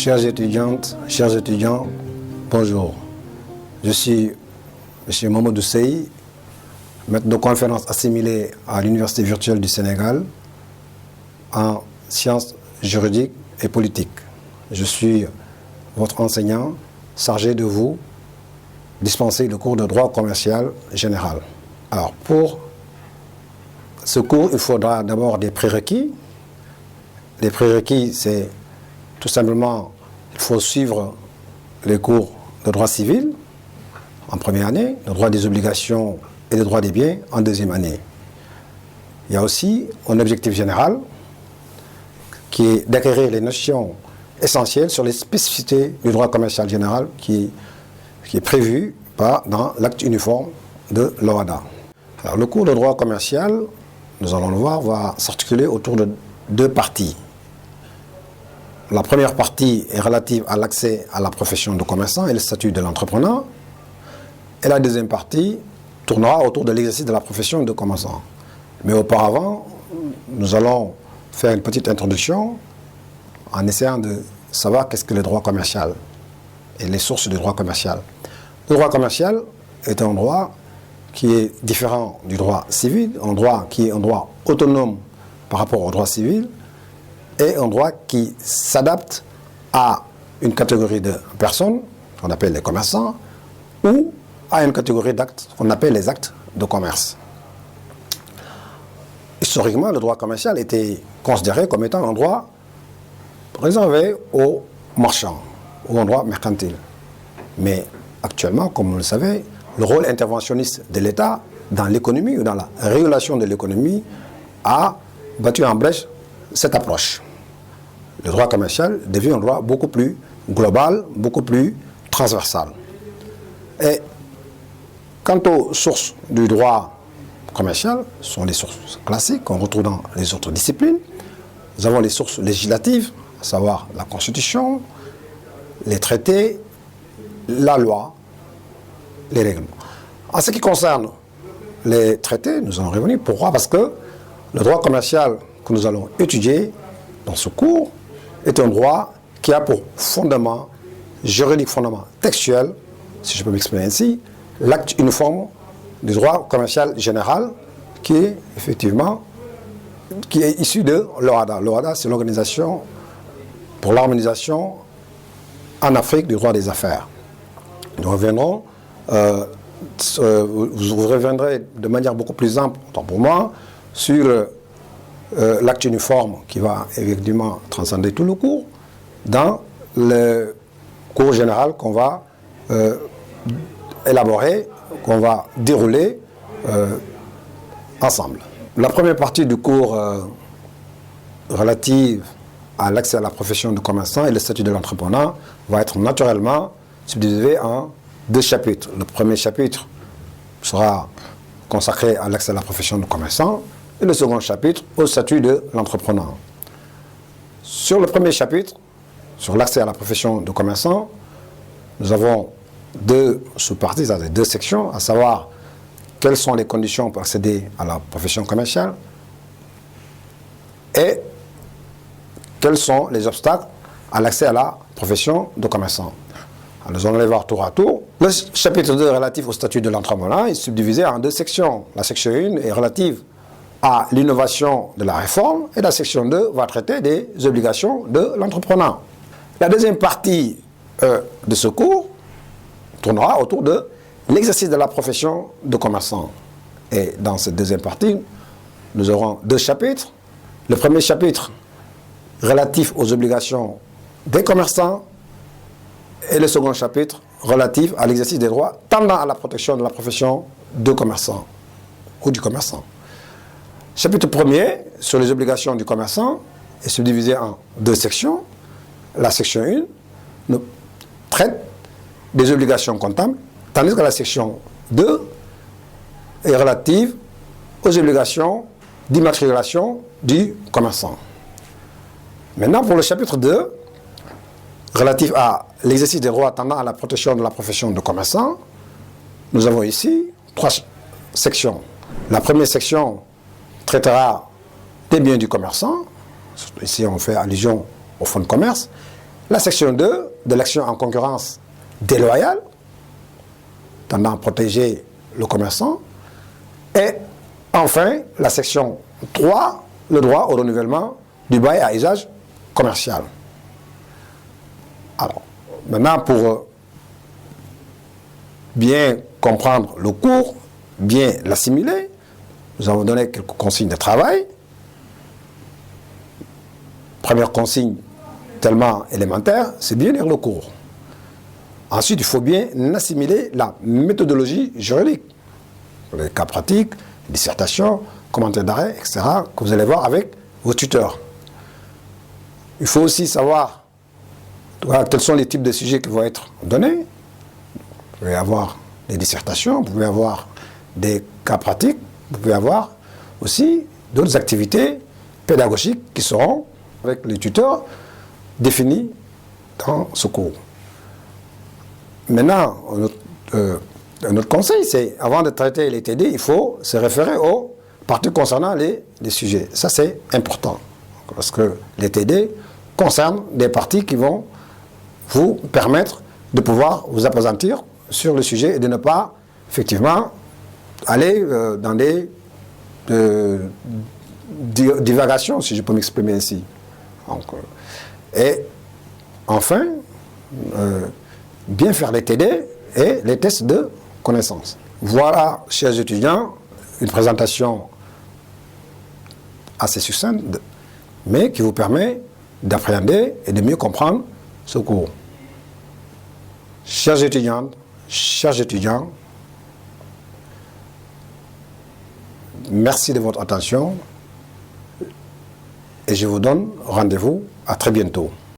Chères étudiantes, chers étudiants, bonjour. Je suis M. Mamadou Sey, maître de conférence assimilé à l'Université virtuelle du Sénégal en sciences juridiques et politiques. Je suis votre enseignant chargé de vous dispenser le cours de droit commercial général. Alors, pour ce cours, il faudra d'abord des prérequis. Les prérequis, c'est tout simplement, il faut suivre les cours de droit civil en première année, le droit des obligations et le droit des biens en deuxième année. Il y a aussi un objectif général qui est d'acquérir les notions essentielles sur les spécificités du droit commercial général qui est prévu dans l'acte uniforme de l'OHADA. Alors, le cours de droit commercial, nous allons le voir, va s'articuler autour de deux parties. La première partie est relative à l'accès à la profession de commerçant et le statut de l'entrepreneur. Et la deuxième partie tournera autour de l'exercice de la profession de commerçant. Mais auparavant, nous allons faire une petite introduction en essayant de savoir qu'est-ce que le droit commercial et les sources du droit commercial. Le droit commercial est un droit qui est différent du droit civil, un droit qui est un droit autonome par rapport au droit civil, et un droit qui s'adapte à une catégorie de personnes, qu'on appelle les commerçants, ou à une catégorie d'actes, qu'on appelle les actes de commerce. Historiquement, le droit commercial était considéré comme étant un droit réservé aux marchands, ou un droit mercantile. Mais actuellement, comme vous le savez, le rôle interventionniste de l'État dans l'économie ou dans la régulation de l'économie a battu en brèche cette approche. Le droit commercial devient un droit beaucoup plus global, beaucoup plus transversal. Et quant aux sources du droit commercial, ce sont les sources classiques qu'on retrouve dans les autres disciplines. Nous avons les sources législatives, à savoir la Constitution, les traités, la loi, les règlements. En ce qui concerne les traités, nous allons revenir. Pourquoi? Parce que le droit commercial que nous allons étudier dans ce cours est un droit qui a pour fondement juridique, fondement textuel, si je peux m'exprimer ainsi, l'acte uniforme du droit commercial général qui est effectivement issu de l'OHADA. L'OHADA, c'est l'organisation pour l'harmonisation en Afrique du droit des affaires. Nous reviendrons, vous reviendrez de manière beaucoup plus ample, autant pour moi, sur l'acte uniforme qui va effectivement transcender tout le cours dans le cours général qu'on va élaborer, qu'on va dérouler ensemble. La première partie du cours relative à l'accès à la profession de commerçant et le statut de l'entrepreneur va être naturellement subdivisée en deux chapitres. Le premier chapitre sera consacré à l'accès à la profession de commerçant et le second chapitre au statut de l'entrepreneur. Sur le premier chapitre, sur l'accès à la profession de commerçant, nous avons deux sous-parties, deux sections, à savoir quelles sont les conditions pour accéder à la profession commerciale et quels sont les obstacles à l'accès à la profession de commerçant. Alors, nous allons les voir tour à tour. Le chapitre 2 relatif au statut de l'entrepreneur est subdivisé en deux sections. La section 1 est relative à l'innovation de la réforme et la section 2 va traiter des obligations de l'entrepreneur. La deuxième partie de ce cours tournera autour de l'exercice de la profession de commerçant. Et dans cette deuxième partie, nous aurons deux chapitres. Le premier chapitre relatif aux obligations des commerçants et le second chapitre relatif à l'exercice des droits tendant à la protection de la profession de commerçant ou du commerçant. Chapitre 1er sur les obligations du commerçant est subdivisé en deux sections. La section 1 nous traite des obligations comptables, tandis que la section 2 est relative aux obligations d'immatriculation du commerçant. Maintenant, pour le chapitre 2, relatif à l'exercice des droits tendant à la protection de la profession de commerçant, nous avons ici trois sections. La première section traitera des biens du commerçant. Ici, on fait allusion au fonds de commerce. La section 2, de l'action en concurrence déloyale, tendant à protéger le commerçant. Et enfin, la section 3, le droit au renouvellement du bail à usage commercial. Alors, maintenant, pour bien comprendre le cours, bien l'assimiler, nous avons donné quelques consignes de travail. Première consigne, tellement élémentaire, c'est bien lire le cours. Ensuite, il faut bien assimiler la méthodologie juridique. Les cas pratiques, dissertations, commentaires d'arrêt, etc., que vous allez voir avec vos tuteurs. Il faut aussi savoir quels sont les types de sujets qui vont être donnés. Vous pouvez avoir des dissertations, vous pouvez avoir des cas pratiques, vous pouvez avoir aussi d'autres activités pédagogiques qui seront, avec les tuteurs, définies dans ce cours. Maintenant, notre conseil, c'est, avant de traiter les TD, il faut se référer aux parties concernant les sujets. Ça, c'est important, parce que les TD concernent des parties qui vont vous permettre de pouvoir vous appesantir sur le sujet et de ne pas, effectivement, aller dans des divagations, si je peux m'exprimer ainsi. Donc, et enfin, bien faire les TD et les tests de connaissances. Voilà, chers étudiants, une présentation assez succincte, mais qui vous permet d'appréhender et de mieux comprendre ce cours. Chers étudiantes, chers étudiants, merci de votre attention et je vous donne rendez-vous à très bientôt.